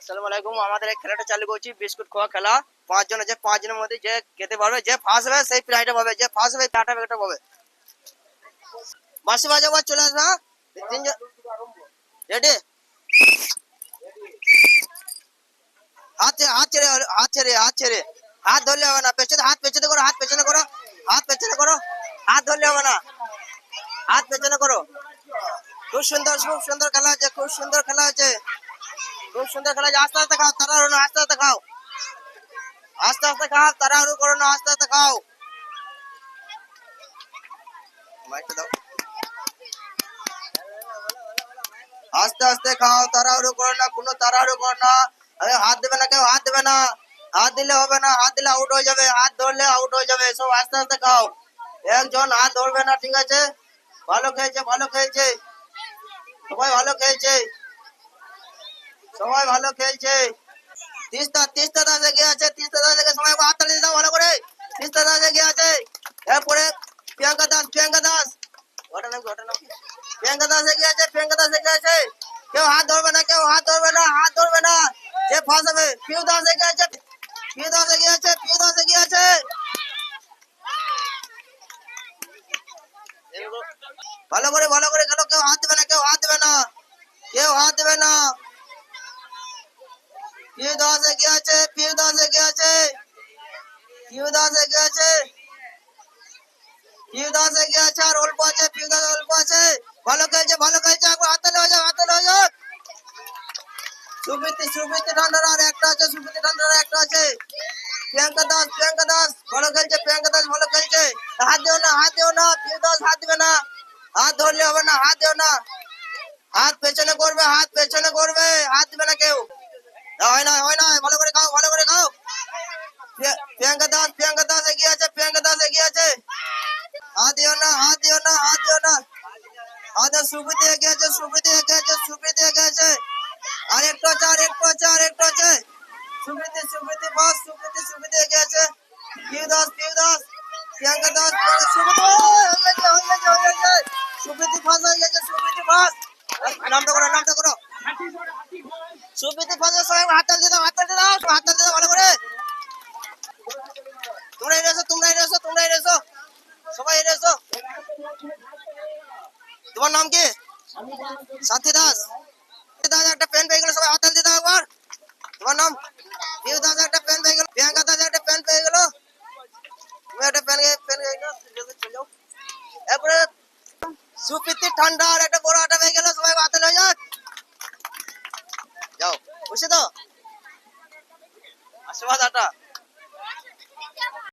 আসসালামু আলাইকুম। আমাদের এই খেলাটা চালু করছি, বিস্কুট খাওয়া খেলা। 5 জন আছে, 5 জনের মধ্যে যে খেতে পারবে, যে ফার্স্ট হবে সেই প্রাইজটা পাবে, যে ফার্স্ট হবে তাটা একটা পাবে। বাঁশি বাজাবো, চলে আসবে। হ্যাঁ, তিনজন রেডি। হাত ছেড়ে হাত ধরলে হবে না, পেছনে হাত পেছনে করো, হাত পেছনে করো, হাত পেছনে করো, হাত ধরলে হবে না, হাত পেছনে করো। খুব সুন্দর খেলা আছে, খুব সুন্দর খেলা আছে, খুব সুন্দর খেলা আছে। আস্তে আস্তে খাও, তাড়াহুড়ো না, আস্তে আস্তে খাও, আস্তে আস্তে খাও, তাড়াহুড়ো করো না, আস্তে আস্তে খাও। মাইকটা দাও। আস্তে আস্তে খাও, তাড়াহুড়ো করো না, কোনো তাড়াহুড়ো করো না। আরে হাত দেবে না, কেউ হাত দেবে না, হাত দিলে হবে না, হাত দিলে আউট হয়ে যাবে, হাত ধরলে আউট হয়ে যাবে। সব আস্তে আস্তে খাও, একজন হাত ধরবে না, ঠিক আছে? ভালো খেয়েছে, ভালো খেয়েছে, সবাই ভালো খেয়েছে, সবাই ভালো খেলছে। তিস্তা দাস এগিয়ে আছে, তিস্তা দাস এগিয়ে, সবাই হাত তালি দাও ভালো করে। তিস্তা দাস এগিয়ে আছে, এরপরে প্রিয়াঙ্কা দাস প্রিয়াঙ্কা দাস এগিয়ে আছে, প্রিয়াঙ্কা দাস এগিয়ে আছে। কেউ হাত ধরবে না, কেউ হাত ধরবে না, হাত ধরবে না, যে ফার্স্ট হবে। পিউ দাস এগিয়ে আছে, পিউ দাস এগিয়ে আছে, পিউ দাস এগিয়ে আছে। ভালো করে খেলো, কেউ হাত দেবে না, কেউ হাত দেবে না, কেউ হাত দেবে না। পিউ দাস এগিয়ে আছে, পিউ দাস এগিয়ে আছে, পিউ দাস এগিয়ে আছে, পিউ দাস এগিয়ে আছে, আর অল্প আছে, পিউ দাস অল্প আছে। ভালো খেলছে, ভালো খেলছে, একবার হাতে লয়ে যাক, হাতে লয়ে যাক। সুপ্রীতি ঠান্ডার আর একটা আছে, সুপ্রীতি ঠান্ডার একটা আছে। প্রিয়াঙ্কা দাস ভালো খেলছে, প্রিয়াঙ্কা দাস ভালো খেলছে। হাত দিও না, হাত দিও না, পিউ দাস হাত দিবে না, হাত ধরলে হবে না, হাত দিও না, হাত পেছনে করবে, হাত পেছনে করবে, হাত দিবে না কেউ। হয় না, হয় না, ভালো করে খাও, ভালো করে খাও। প্রিয়াঙ্কা দাস এগিয়ে আছে, প্রিয়াঙ্কা দাস এগিয়ে আছে। হাত দিও না, হাত দিও না, হাত দিও না। হাতে সুপ্রীতি এগিয়ে আছে, সুপ্রীতি এগিয়ে আছে, সুপ্রীতি এগিয়ে আছে। আর একটু আছে, আর একটু আছে, আর একটু আছে। সুপ্রীতি বাস, সুপ্রীতি এগিয়ে আছে। পিউ দাস প্রিয়াঙ্কা দাস, সুপ্রীতি হয়ে গেছে। সুপ্রীতি ফাঁস হয়ে গেছে, সুপ্রীতি ফাঁস। নামটা করো, নামটা করো। সুপ্রীতি ফাঁস, সবাই হাততালি দিয়ে দাও, হাততালি দিয়ে দাও, হাততালি দিয়ে দাও ভালো করে। তোমরা এসো, সবাই এসো। তোমার নাম কি? সাথী দাস। একটা পেন পেয়ে গেল, সবাই হাততালি দিয়ে দাও একবার। তোমার নাম? পিউ দাস একটা পেন পেয়ে গেল, প্রিয়াঙ্কা দাস একটা পেন পেয়ে গেল, তুমি একটা পেন পেয়ে গেল, চলে যাও। এরপরে সুপ্রীতি ঠান্ডার একটা বড় হাটা পেয়ে গেল, সবাই হাতে লয়ে যাক। যাও, খুশি তো? আশীর্বাদ আটা।